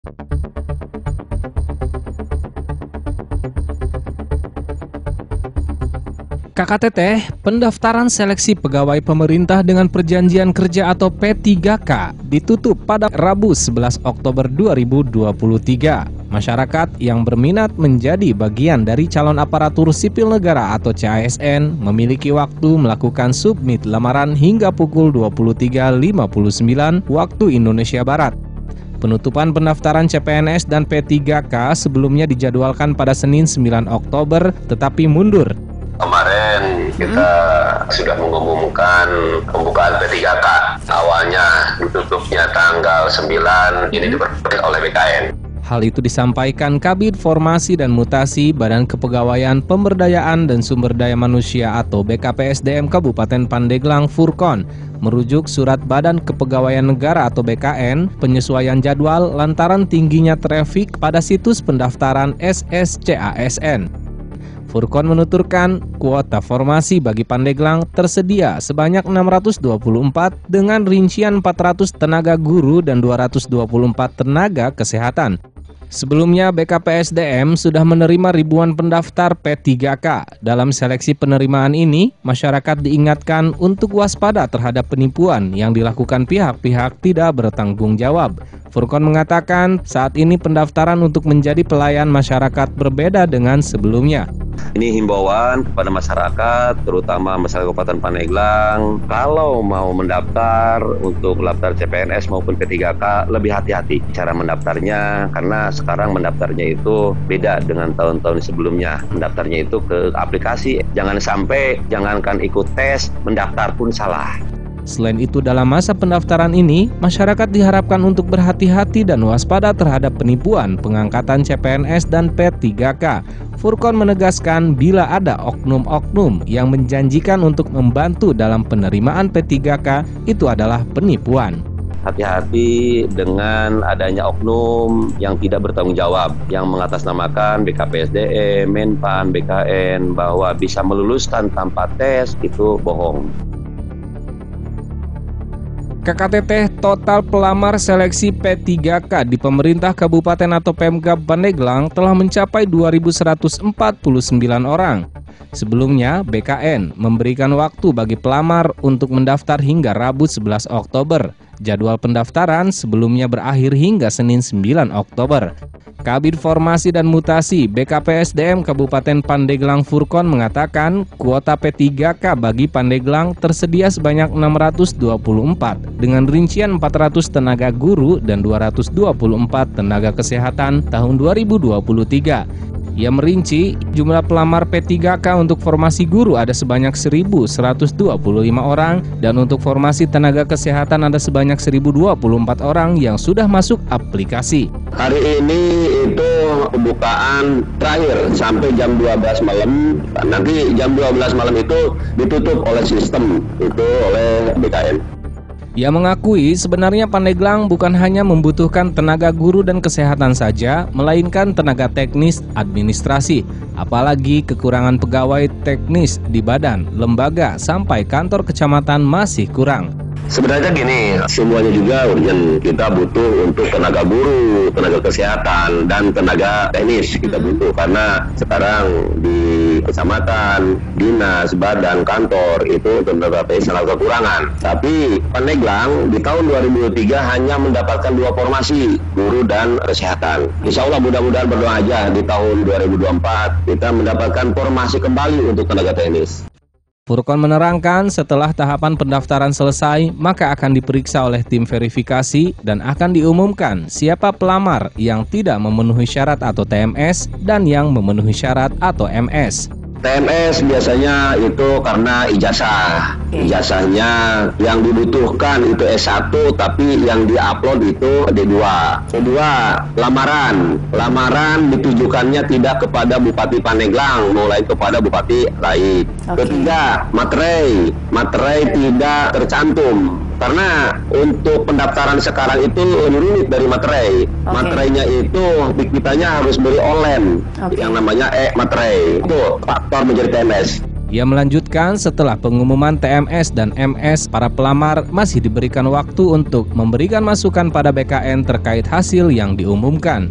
KKTT, pendaftaran seleksi pegawai pemerintah dengan perjanjian kerja atau P3K ditutup pada Rabu 11 Oktober 2023. Masyarakat yang berminat menjadi bagian dari calon aparatur sipil negara atau CASN memiliki waktu melakukan submit lamaran hingga pukul 23.59 waktu Indonesia Barat. Penutupan pendaftaran CPNS dan P3K sebelumnya dijadwalkan pada Senin 9 Oktober tetapi mundur. Kemarin kita sudah mengumumkan pembukaan P3K. Awalnya ditutupnya tanggal 9, ini diperoleh oleh BKN. Hal itu disampaikan Kabid Formasi dan Mutasi Badan Kepegawaian Pemberdayaan dan Sumber Daya Manusia atau BKPSDM Kabupaten Pandeglang Furkon merujuk surat Badan Kepegawaian Negara atau BKN penyesuaian jadwal lantaran tingginya trafik pada situs pendaftaran SSCASN. Furkon menuturkan kuota formasi bagi Pandeglang tersedia sebanyak 624 dengan rincian 400 tenaga guru dan 224 tenaga kesehatan. Sebelumnya BKPSDM sudah menerima ribuan pendaftar P3K. Dalam seleksi penerimaan ini, masyarakat diingatkan untuk waspada terhadap penipuan yang dilakukan pihak-pihak tidak bertanggung jawab. Furkon mengatakan saat ini pendaftaran untuk menjadi pelayan masyarakat berbeda dengan sebelumnya. Ini himbauan kepada masyarakat, terutama masyarakat Kabupaten Pandeglang, kalau mau mendaftar untuk daftar CPNS maupun P3K, lebih hati-hati cara mendaftarnya, karena sekarang mendaftarnya itu beda dengan tahun-tahun sebelumnya. Mendaftarnya itu ke aplikasi, jangankan ikut tes, mendaftar pun salah. Selain itu, dalam masa pendaftaran ini, masyarakat diharapkan untuk berhati-hati dan waspada terhadap penipuan pengangkatan CPNS dan P3K. Furkon menegaskan bila ada oknum-oknum yang menjanjikan untuk membantu dalam penerimaan P3K, itu adalah penipuan. Hati-hati dengan adanya oknum yang tidak bertanggung jawab, yang mengatasnamakan BKPSDM, Menpan, BKN, bahwa bisa meluluskan tanpa tes, itu bohong. KKTT, total pelamar seleksi P3K di pemerintah kabupaten atau Pemkab Pandeglang telah mencapai 2.149 orang. Sebelumnya, BKN memberikan waktu bagi pelamar untuk mendaftar hingga Rabu 11 Oktober. Jadwal pendaftaran sebelumnya berakhir hingga Senin 9 Oktober. Kabid Formasi dan Mutasi BKPSDM Kabupaten Pandeglang Furkon mengatakan kuota P3K bagi Pandeglang tersedia sebanyak 624 dengan rincian 400 tenaga guru dan 224 tenaga kesehatan tahun 2023. Ia merinci jumlah pelamar P3K untuk formasi guru ada sebanyak 1.125 orang dan untuk formasi tenaga kesehatan ada sebanyak 1.024 orang yang sudah masuk aplikasi. Hari ini itu pembukaan terakhir sampai jam 12 malam. Nanti jam 12 malam itu ditutup oleh sistem, itu oleh BKN. Ia mengakui sebenarnya Pandeglang bukan hanya membutuhkan tenaga guru dan kesehatan saja, melainkan tenaga teknis administrasi. Apalagi kekurangan pegawai teknis di badan, lembaga, sampai kantor kecamatan masih kurang. Sebenarnya gini, semuanya juga urgent. Kita butuh untuk tenaga guru, tenaga kesehatan, dan tenaga teknis kita butuh. Karena sekarang di kecamatan, dinas, badan, kantor, itu tenaga teknis sangat kekurangan. Tapi Pandeglang di tahun 2023 hanya mendapatkan 2 formasi, guru dan kesehatan. Insya Allah mudah-mudahan berdoa aja di tahun 2024 kita mendapatkan formasi kembali untuk tenaga teknis. Furkon menerangkan setelah tahapan pendaftaran selesai, maka akan diperiksa oleh tim verifikasi dan akan diumumkan siapa pelamar yang tidak memenuhi syarat atau TMS dan yang memenuhi syarat atau MS. TMS biasanya itu karena ijazahnya yang dibutuhkan itu S1 tapi yang diupload itu D2. Kedua, lamaran ditujukannya tidak kepada Bupati Pandeglang, mulai kepada bupati lain. Ketiga, materai tidak tercantum. Karena untuk pendaftaran sekarang itu lebih rumit dari materai. Materainya itu kitanya harus beli online yang namanya materai. Itu faktor menjadi TMS. Ia melanjutkan, setelah pengumuman TMS dan MS, para pelamar masih diberikan waktu untuk memberikan masukan pada BKN terkait hasil yang diumumkan.